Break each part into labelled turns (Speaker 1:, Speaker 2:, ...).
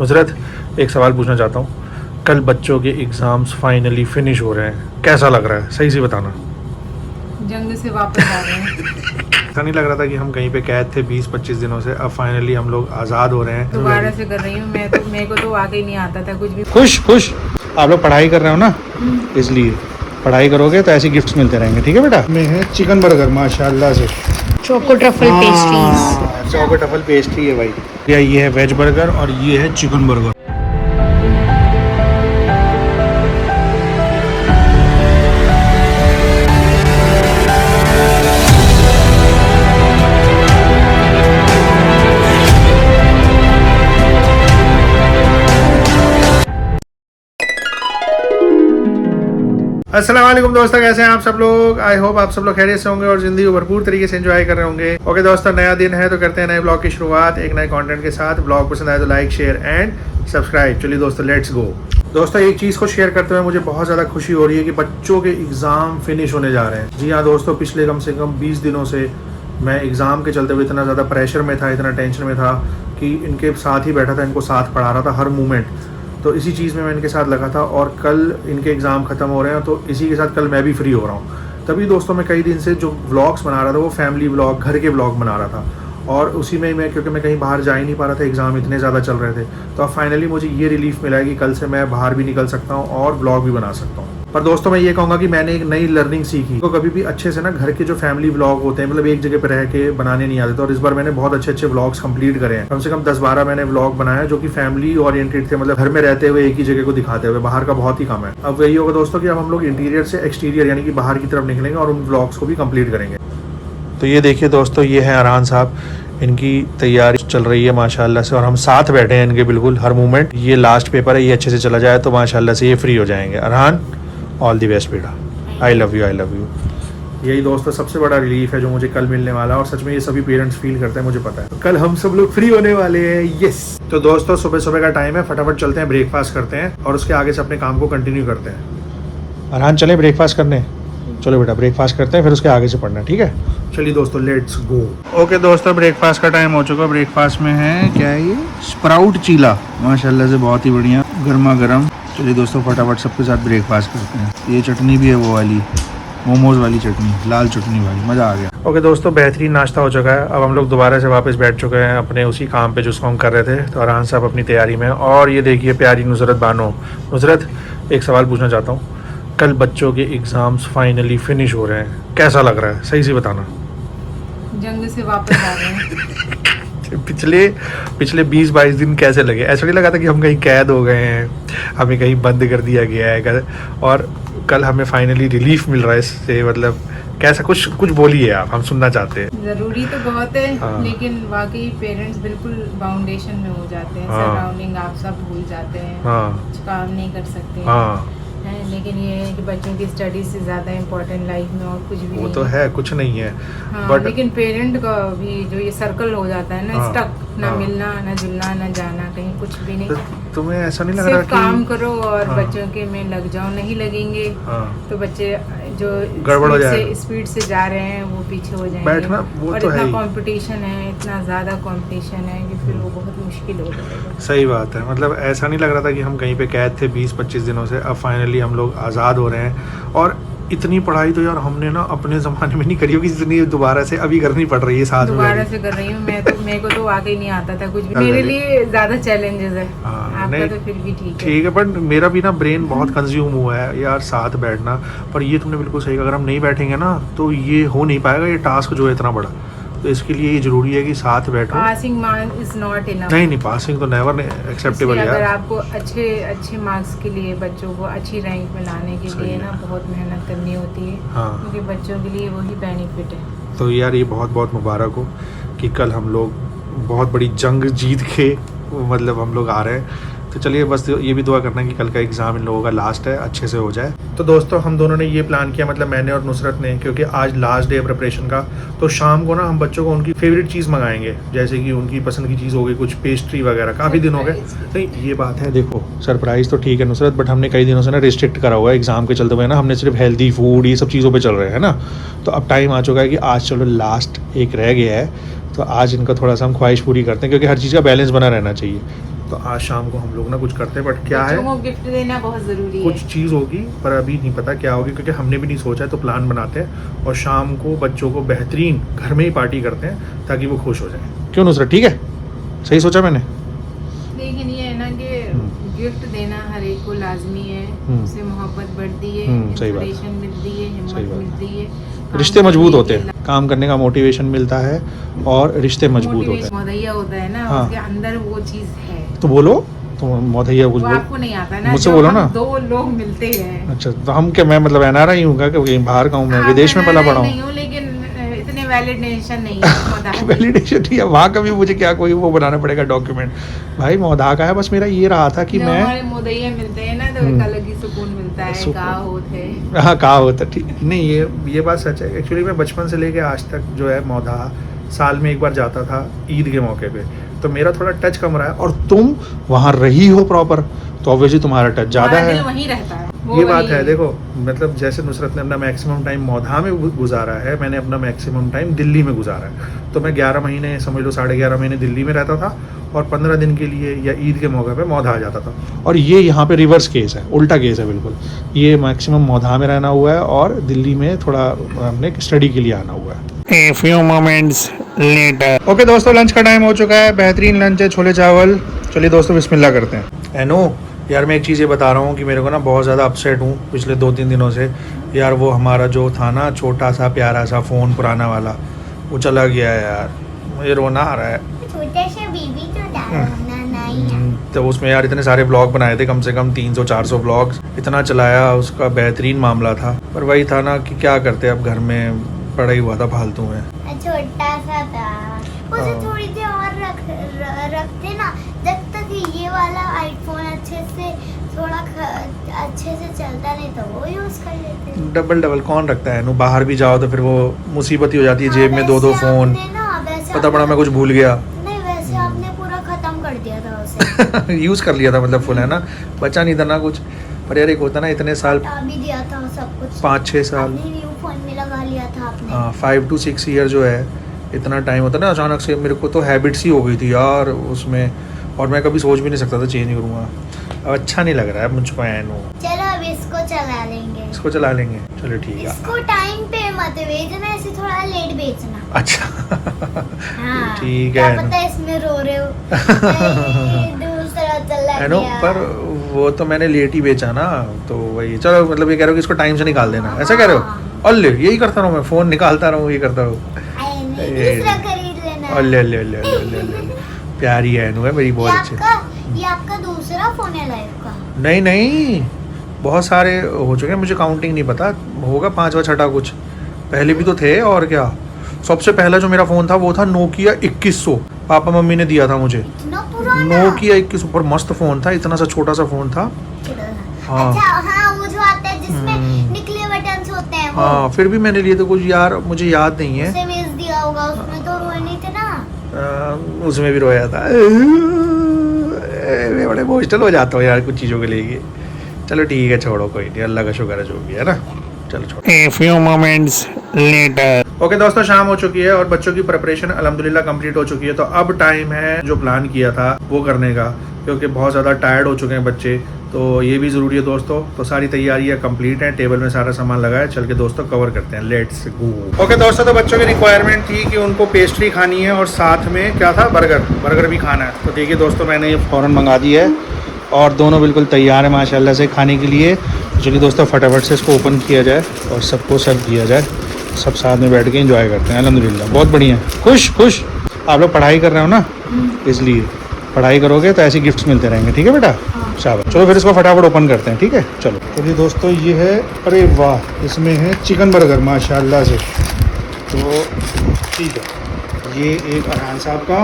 Speaker 1: नुसरत, एक सवाल पूछना चाहता हूँ। कल बच्चों के एग्ज़ाम्स फाइनली फिनिश हो रहे हैं, कैसा लग रहा है? सही से बताना।
Speaker 2: जंग से वापस आ रहे हैं।
Speaker 1: ऐसा नहीं लग रहा था कि हम कहीं पे कैद थे 20-25 दिनों से, अब फाइनली हम लोग आज़ाद हो रहे हैं।
Speaker 2: दोबारा से कर रही हूँ मैं तो, मेरे को तो वाकई नहीं आता था कुछ भी।
Speaker 1: खुश आप लोग पढ़ाई कर रहे हो ना, इसलिए पढ़ाई करोगे तो ऐसे गिफ्ट्स मिलते रहेंगे, ठीक है बेटा। में है चिकन बर्गर माशाल्लाह से,
Speaker 2: choco truffle pastries.
Speaker 1: Choco truffle pastry है भाई। ये है वेज बर्गर और ये है चिकन बर्गर। अस्सलाम वालेकुम दोस्तों, कैसे हैं आप सब लोग? आई होप आप सब लोग खैरियत से होंगे और ज़िंदगी को भरपूर तरीके से एंजॉय कर रहे होंगे। ओके दोस्तों, नया दिन है तो करते हैं नए ब्लॉग की शुरुआत एक नए कंटेंट के साथ। ब्लॉग पसंद आए तो लाइक, शेयर एंड सब्सक्राइब। चलिए दोस्तों, लेट्स गो। दोस्तों, एक चीज़ को शेयर करते हुए मुझे बहुत ज़्यादा खुशी हो रही है कि बच्चों के एग्ज़ाम फिनिश होने जा रहे हैं। जी हाँ दोस्तों, पिछले कम से कम 20 दिनों से मैं एग्ज़ाम के चलते हुए इतना ज़्यादा प्रेशर में था, इतना टेंशन में था कि इनके साथ ही बैठा था, इनको साथ पढ़ा रहा था हर मोमेंट। तो इसी चीज़ में मैं इनके साथ लगा था और कल इनके एग्ज़ाम ख़त्म हो रहे हैं तो इसी के साथ कल मैं भी फ्री हो रहा हूँ। तभी दोस्तों मैं कई दिन से जो व्लॉग्स बना रहा था वो फैमिली व्लॉग, घर के व्लॉग बना रहा था और उसी में मैं, क्योंकि मैं कहीं बाहर जा ही नहीं पा रहा था, एग्ज़ाम इतने ज़्यादा चल रहे थे, तो अब फाइनली मुझे ये रिलीफ मिला है कि कल से मैं बाहर भी निकल सकता हूँ और व्लॉग भी बना सकता हूँ। पर दोस्तों मैं ये कहूँगा कि मैंने एक नई लर्निंग सीखी। तो कभी भी अच्छे से ना घर के जो फैमिली व्लॉग होते हैं, मतलब एक जगह पर रह के बनाने नहीं आते थे, और इस बार मैंने बहुत अच्छे व्लॉग्स कंप्लीट करे हैं। कम से कम 10-12 मैंने व्लॉग बनाया जो कि फैमिली ओरिएंटेड थे, मतलब घर में रहते हुए एक ही जगह को दिखाते हुए। बाहर का बहुत ही कम है। अब वही होगा दोस्तों कि अब हम लोग इंटीरियर से एक्सटीरियर यानी कि बाहर की तरफ निकलेंगे और उन व्लॉग्स को भी कंप्लीट करेंगे। तो ये देखिए दोस्तों, ये है अरहान साहब, इनकी तैयारी चल रही है माशाल्लाह से और हम साथ बैठे हैं इनके बिल्कुल हर मोमेंट। ये लास्ट पेपर है, ये अच्छे से चला जाए तो माशाल्लाह से ये फ्री हो जाएंगे। अरहान, ऑल दी बेस्ट बेटा, I love you, I love you. यही दोस्तों सबसे बड़ा रिलीफ है जो मुझे कल मिलने वाला है और सच में ये सभी पेरेंट्स फील करते हैं, मुझे पता है। कल हम सब लोग फ्री होने वाले हैं, यस। तो दोस्तों सुबह सुबह का टाइम है, फटाफट चलते हैं, ब्रेकफास्ट करते हैं और उसके आगे से अपने काम को कंटिन्यू करते हैं। अरहान चले ब्रेकफास्ट करने? चलो बेटा ब्रेकफास्ट करते हैं, फिर उसके आगे से पढ़ना, ठीक है? चलिए दोस्तों, लेट्स गो। ओके दोस्तों, ब्रेकफास्ट का टाइम हो चुका। ब्रेकफास्ट में है क्या है? ये स्प्राउट चीला माशाल्लाह से बहुत ही बढ़िया, गर्मा गर्म। चलिए दोस्तों फटाफट सबके साथ ब्रेकफास्ट करते हैं। ये चटनी भी है वो वाली मोमोज वाली चटनी, लाल चटनी वाली, मज़ा आ गया। ओके दोस्तों, बेहतरीन नाश्ता हो चुका है। अब हम लोग दोबारा से वापस बैठ चुके हैं अपने उसी काम पे जिसको हम कर रहे थे। तो अरहान साहब अपनी तैयारी में, और ये देखिए प्यारी नुसरत बानो। नुसरत, एक सवाल पूछना चाहता हूँ। कल बच्चों के एग्ज़ाम्स फाइनली फिनिश हो रहे हैं, कैसा लग रहा है? सही से बताना।
Speaker 2: जंग से वापस आ रहे हैं।
Speaker 1: पिछले 20-22 दिन कैसे लगे? ऐसा नहीं लगा था कि हम कहीं कैद हो गए हैं, हमें कहीं बंद कर दिया गया है, और कल हमें फाइनली रिलीफ मिल रहा है इससे? मतलब कैसा, कुछ बोलिए आप, हम सुनना चाहते हैं।
Speaker 2: जरूरी तो बहुत है,
Speaker 1: हाँ।
Speaker 2: लेकिन वाकई पेरेंट्स बिल्कुल बाउंडेशन में हो जाते हैं।
Speaker 1: हाँ।
Speaker 2: सराउंडिंग आप सब भूल जाते हैं।
Speaker 1: हाँ।
Speaker 2: कुछ काम नहीं कर सकते
Speaker 1: हाँ,
Speaker 2: हैं, लेकिन ये है कि बच्चों की स्टडी से ज़्यादा इम्पोर्टेंट लाइफ में और कुछ भी
Speaker 1: वो
Speaker 2: नहीं
Speaker 1: तो है, कुछ नहीं है।
Speaker 2: हाँ,
Speaker 1: बट
Speaker 2: लेकिन पेरेंट का भी जो ये सर्कल हो जाता है ना,
Speaker 1: हाँ,
Speaker 2: स्टक, ना
Speaker 1: हाँ।
Speaker 2: मिलना, ना जुलना, ना जाना, कहीं कुछ भी नहीं।
Speaker 1: तो तुम्हें ऐसा नहीं लग रहा
Speaker 2: सिर्फ
Speaker 1: कि
Speaker 2: काम करो और
Speaker 1: हाँ।
Speaker 2: बच्चों के में लग जाओ, नहीं लगेंगे
Speaker 1: हाँ,
Speaker 2: तो बच्चे जो
Speaker 1: गड़बड़ हो जाएगा।
Speaker 2: स्पीड से जा रहे हैं वो पीछे हो जाएंगे।
Speaker 1: बैठना वो
Speaker 2: और
Speaker 1: तो है
Speaker 2: इतना
Speaker 1: ही।
Speaker 2: कंपटीशन है, इतना ज़्यादा कंपटीशन है कि फिर वो बहुत मुश्किल हो जाएगा।
Speaker 1: सही बात है। मतलब ऐसा नहीं लग रहा था कि हम कहीं पे कैद थे 20-25 दिनों से, अब फाइनली हम लोग आज़ाद हो रहे हैं। और इतनी पढ़ाई तो यार हमने ना अपने ज़माने में नहीं करी होगी जितनी दोबारा से अभी करनी पड़ रही है साथ में।
Speaker 2: दोबारा से कर रही हूँ मैं तो, मेरे को तो वाकई नहीं आता था कुछ भी। मेरे लिए ज़्यादा चैलेंजेस है।
Speaker 1: हाँ,
Speaker 2: आपका तो फिर भी
Speaker 1: ठीक है, बट मेरा भी ना ब्रेन बहुत कंज्यूम हुआ है यार साथ बैठना। पर ये तुमने बिल्कुल सही कहा, अगर हम नहीं बैठेंगे ना तो ये हो नहीं पाएगा, ये टास्क जो है इतना बड़ा। तो इसके लिए ये जरूरी है कि साथ बैठो।
Speaker 2: Passing marks is not enough.
Speaker 1: नहीं, पासिंग तो नेवर एक्सेप्टेबल है।
Speaker 2: अगर आपको अच्छे मार्क्स के लिए, बच्चों को अच्छी रैंक में लाने के लिए ना बहुत मेहनत करनी होती है।
Speaker 1: हाँ।
Speaker 2: क्योंकि बच्चों के लिए वही बेनिफिट है।
Speaker 1: तो यार ये बहुत बहुत मुबारक हो कि कल हम लोग बहुत बड़ी जंग जीत के मतलब हम लोग आ रहे हैं। तो चलिए बस ये भी दुआ करना है कि कल का एग्ज़ाम इन लोगों का लास्ट है, अच्छे से हो जाए। तो दोस्तों हम दोनों ने ये प्लान किया, मतलब मैंने और नुसरत ने, क्योंकि आज लास्ट डे है प्रिपरेशन का। तो शाम को ना हम बच्चों को उनकी फेवरेट चीज़ मंगाएंगे, जैसे कि उनकी पसंद की चीज़ हो गई, कुछ पेस्ट्री वगैरह। काफ़ी दिन हो गए। नहीं ये बात है, देखो सरप्राइज़ तो ठीक है नुसरत, बट हमने कई दिनों से ना रिस्ट्रिक्ट करा हुआ है एग्ज़ाम के चलते हुए ना, हमने सिर्फ हेल्दी फूड ये सब चीज़ों पर चल रहे हैं ना। तो अब टाइम आ चुका है कि आज चलो लास्ट एक रह गया है, तो आज इनका थोड़ा सा हम ख्वाहिश पूरी करते हैं, क्योंकि हर चीज़ का बैलेंस बना रहना चाहिए। तो आज शाम को हम लोग ना कुछ करते हैं, बट क्या है,
Speaker 2: बच्चों को गिफ्ट देना बहुत ज़रूरी है।
Speaker 1: कुछ चीज़ होगी पर अभी नहीं पता क्या होगी, क्योंकि हमने भी नहीं सोचा है। तो प्लान बनाते हैं और शाम को बच्चों को बेहतरीन घर में ही पार्टी करते हैं ताकि वो खुश हो जाए। क्यों नुसरत, ठीक है? सही सोचा मैंने?
Speaker 2: लेकिन ये है ना कि गिफ्ट देना हर एक को लाजमी है, उससे मोहब्बत बढ़ती है,
Speaker 1: सही बात।
Speaker 2: इंस्पिरेशन मिलती है,
Speaker 1: सही
Speaker 2: हिम्मत
Speaker 1: बात।
Speaker 2: मिलती है,
Speaker 1: रिश्ते मजबूत होते हैं, काम करने का मोटिवेशन मिलता है और रिश्ते मजबूत होते हैं।
Speaker 2: मोहदैया होता है ना,
Speaker 1: हाँ।
Speaker 2: उसके अंदर वो चीज़ है।
Speaker 1: तो बोलो, तो मोहदैया कुछ
Speaker 2: वो
Speaker 1: बोलो।
Speaker 2: आपको नहीं आता ना,
Speaker 1: मुझसे
Speaker 2: जो
Speaker 1: बोलो
Speaker 2: हम
Speaker 1: ना।
Speaker 2: दो लोग मिलते हैं।
Speaker 1: अच्छा, तो हम क्या, मैं मतलब NRI हूँ क्या, क्योंकि बाहर का हूँ मैं, विदेश में पला
Speaker 2: NRI
Speaker 1: पड़ा हूँ।
Speaker 2: नहीं हूँ, लेकिन इतने वैलिडेशन नहीं है।
Speaker 1: वैलिडेशन नहीं है वहाँ का भी, मुझे क्या कोई वो बनाना पड़ेगा डॉक्यूमेंट? भाई मौदा का है, बस मेरा ये रहा था कि
Speaker 2: जब
Speaker 1: मैं,
Speaker 2: हमारे मोहदैया मिलते हैं ना तो एक अलग ही सुकून मिलता है।
Speaker 1: सुकून।
Speaker 2: कहा होते
Speaker 1: हाँ कहा होता, ठीक नहीं, ये बात सच है। एक्चुअली मैं बचपन से लेके आज तक जो है मौदा साल में एक बार जाता था ईद के मौके पे, तो मेरा थोड़ा टच कम रहा है। और तुम वहाँ रही हो प्रॉपर, तो ऑब्वियसली तुम्हारा टच ज़्यादा है।
Speaker 2: वहीं रहता है,
Speaker 1: ये बात है। देखो मतलब जैसे नुसरत ने अपना मैक्सिमम टाइम मौधा में गुजारा है, मैंने अपना मैक्सिमम टाइम दिल्ली में गुजारा है। तो मैं 11 महीने समझ लो, 11.5 महीने दिल्ली में रहता था और 15 दिन के लिए या ईद के मौके पे मौधा आ जाता था। और ये यहाँ पे रिवर्स केस है, उल्टा केस है बिल्कुल। ये मैक्सिमम मौधा में रहना हुआ है और दिल्ली में थोड़ा हमने स्टडी के लिए आना हुआ है। A few moments later. Okay दोस्तों, लंच का टाइम हो चुका है। बेहतरीन लंच है, छोले चावल। चलिए दोस्तों बिस्मिल्लाह करते हैं। एनो यार, मैं एक चीज़ ये बता रहा हूँ कि मेरे को ना बहुत ज़्यादा अपसेट हूँ पिछले 2-3 दिनों से। यार वो हमारा जो था ना छोटा सा प्यारा सा फ़ोन पुराना वाला, वो चला गया है यार। मुझे रोना आ रहा है।
Speaker 3: छोटा सा बेबी तो नहीं है।
Speaker 1: तो उसमें यार इतने सारे ब्लॉग बनाए थे, कम से कम 300-400 ब्लॉग्स, इतना चलाया, उसका बेहतरीन मामला था। पर वही था ना कि क्या करते, अब घर में पड़ा ही हुआ था फालतू में।
Speaker 3: छोटा सा था, उसे थोड़ी देर और रखते ना, जब तक ये वाला आईफोन अच्छे से थोड़ा अच्छे से चलता नहीं तो वो यूज कर लेते।
Speaker 1: डबल कौन रखता है? बाहर भी जाओ तो फिर वो मुसीबत ही हो जाती है, जेब में 2-2 फ़ोन। पता पड़ा मैं कुछ भूल गया।
Speaker 3: नहीं वैसे आपने पूरा खत्म कर दिया था उसे।
Speaker 1: यूज़ कर लिया था मतलब फुल, है ना, बचा नहीं था ना कुछ। पर यार एक होता ना, इतने साल,
Speaker 3: भी दिया था सब कुछ,
Speaker 1: 5-6 साल,
Speaker 3: न्यू फोन में लगा लिया था आपने।
Speaker 1: हाँ 5 to 6 ईयर जो है, इतना टाइम होता ना, अचानक से मेरे को तो हैबिट सी हो गई थी यार उसमें, और मैं कभी सोच भी नहीं सकता था चेंज करूँगा। अब अच्छा नहीं लग रहा है मुझको। एनो
Speaker 3: चलो अब इसको चला लेंगे।
Speaker 1: इसको चला लेंगे, चलो ठीक है।
Speaker 3: इसको टाइम पे मत बेचना, इसे थोड़ा लेट बेचना।
Speaker 1: अच्छा
Speaker 3: हाँ,
Speaker 1: ठीक
Speaker 3: क्या
Speaker 1: है।
Speaker 3: पता इसमें रो रहे हो। नहीं, दूसरा चला
Speaker 1: है नो,
Speaker 3: गया।
Speaker 1: पर वो तो मैंने लेट ही बेचा ना, तो वही। चलो मतलब ये कह रहे हो कि इसको टाइम से निकाल देना, ऐसा कह रहे हो? अल्ले यही करता रहूँ मैं, फ़ोन निकालता रहूँ, ये करता रहूँ।
Speaker 3: नहीं, दूसरा खरीद लेना।
Speaker 1: अल्ले अल्ले अल्ले अल्ले अल्ले, प्यारी है एनु है मेरी, बहुत अच्छी।
Speaker 3: ये आपका दूसरा फोन है लाइफ का?
Speaker 1: नहीं, बहुत सारे हो चुके हैं, मुझे काउंटिंग नहीं पता, होगा 5वां 6वां कुछ। पहले भी तो थे, और क्या। सबसे पहला जो मेरा फ़ोन था वो था नोकिया 2100, पापा मम्मी ने दिया था मुझे।
Speaker 3: इतना पुराना?
Speaker 1: नोकिया 2100, पर मस्त फ़ोन था, इतना सा छोटा सा फ़ोन था। हाँ।
Speaker 3: अच्छा हाँ, वो जो आता है जिसमें निकले बटन्स होते हैं वो।
Speaker 1: हाँ, फिर भी मैंने लिए थे कुछ, यार मुझे याद नहीं है।
Speaker 3: उसे बेच दिया होगा, उसमें तो रोए नहीं थे ना।
Speaker 1: उसमें भी रोया था। मैं बड़े इमोशनल हो जाता हूँ यार कुछ चीज़ों के लिए। चलो ठीक है, छोड़ो, कोई नहीं, अल्लाह का शुक्र है जो भी है ना। चलो छोड़ो। A few moments later. Okay दोस्तों, शाम हो चुकी है और बच्चों की प्रिपरेशन अल्हम्दुलिल्लाह कंप्लीट हो चुकी है। तो अब टाइम है जो प्लान किया था वो करने का, क्योंकि बहुत ज़्यादा टायर्ड हो चुके हैं बच्चे, तो ये भी ज़रूरी है दोस्तों। तो सारी तैयारियां कंप्लीट हैं, टेबल में सारा सामान लगा है, चल के दोस्तों कवर करते हैं। Let's go. ओके दोस्तों, तो बच्चों की रिक्वायरमेंट थी कि उनको पेस्ट्री खानी है और साथ में क्या था, बर्गर भी खाना है। तो देखिए दोस्तों, मैंने ये फ़ौरन मंगा दी है और दोनों बिल्कुल तैयार है माशाल्लाह से खाने के लिए। चलिए दोस्तों, फटाफट से इसको ओपन किया जाए और सबको सर्व किया जाए, सब साथ में बैठ के एंजॉय करते हैं। अल्हम्दुलिल्लाह बहुत बढ़िया। खुश आप लोग पढ़ाई कर रहे हो ना, इसलिए पढ़ाई करोगे तो ऐसे गिफ्ट्स मिलते रहेंगे, ठीक है बेटा? शाबाश। चलो फिर इसको फटाफट ओपन करते हैं, ठीक है? चलो। चलिए दोस्तों, ये है, अरे वाह, इसमें है चिकन बर्गर माशाल्लाह से। तो ठीक है, ये एक अरहान साहब का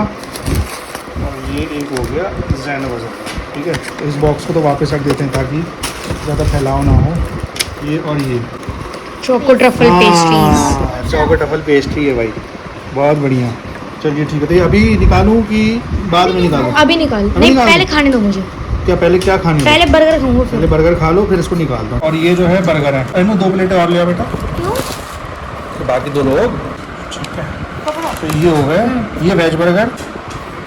Speaker 1: और ये एक हो गया ज़ैनब अज़हर का, ठीक है? इस बॉक्स को तो वापस रख देते हैं ताकि ज़्यादा फैलाव ना हो। ये और ये
Speaker 3: choco truffle pastries.
Speaker 1: Choco truffle pastry है भाई, बहुत बढ़िया। चलिए ठीक है, तो ये अभी निकालूं कि बाद में निकालूं?
Speaker 4: अभी निकाल।
Speaker 1: अभी
Speaker 4: नहीं,
Speaker 1: निकाल
Speaker 4: पहले
Speaker 1: दो।
Speaker 4: खाने दो मुझे।
Speaker 1: क्या पहले क्या खानी है?
Speaker 4: पहले बर्गर खाऊंगा
Speaker 1: पहले
Speaker 4: फिर।
Speaker 1: बर्गर खा लो, फिर इसको निकाल दो। और ये जो है बर्गर है, अरे 2 प्लेटें और लिया बेटा।
Speaker 3: क्यों?
Speaker 1: तो बाकी 2 लोग, ठीक है। तो ये हो गए, ये वेज बर्गर,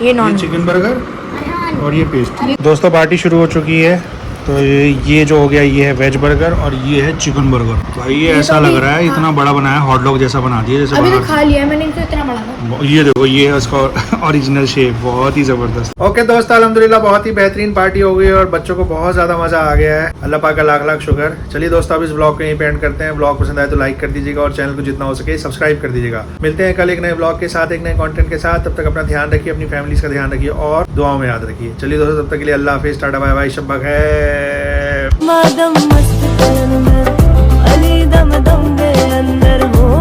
Speaker 4: ये नॉन।
Speaker 1: चिकन बर्गर,
Speaker 3: अरहान
Speaker 1: और ये पेस्ट। दोस्तों पार्टी शुरू हो चुकी है। तो ये जो हो गया ये है वेज बर्गर और ये है चिकन बर्गर। भाई ये ऐसा लग रहा है इतना बड़ा बनाया, हॉट डॉग जैसा बना दिया जैसे
Speaker 4: अभी तो
Speaker 1: बाहर।
Speaker 4: खा लिया मैंने, तो इतना बड़ा था।
Speaker 1: ये देखो ये है उसका ओरिजिनल शेप, बहुत ही जबरदस्त। ओके दोस्तों अल्हम्दुलिल्लाह बहुत ही बेहतरीन पार्टी हो गई और बच्चों को बहुत ज्यादा मजा आ गया है। अल्लाह पाक का लाख लाख शुक्र। चलिए दोस्तों अब इस ब्लॉग को यहीं पे एंड करते हैं। ब्लॉग पसंद आए तो लाइक कर दीजिएगा और चैनल को जितना हो सके सब्सक्राइब कर दीजिएगा। मिलते हैं कल एक नए ब्लॉग के साथ, एक नए कंटेंट के साथ। तब तक अपना ध्यान रखिए, अपनी फैमिलीज का ध्यान रखिए और दुआओं में याद रखिए। चलिए दोस्तों तब तक के लिए अल्लाह हाफिज, टाटा बाय बाय, शब बखैर।
Speaker 5: मादम मस्त अंदर अली दम दम दे अंदर हो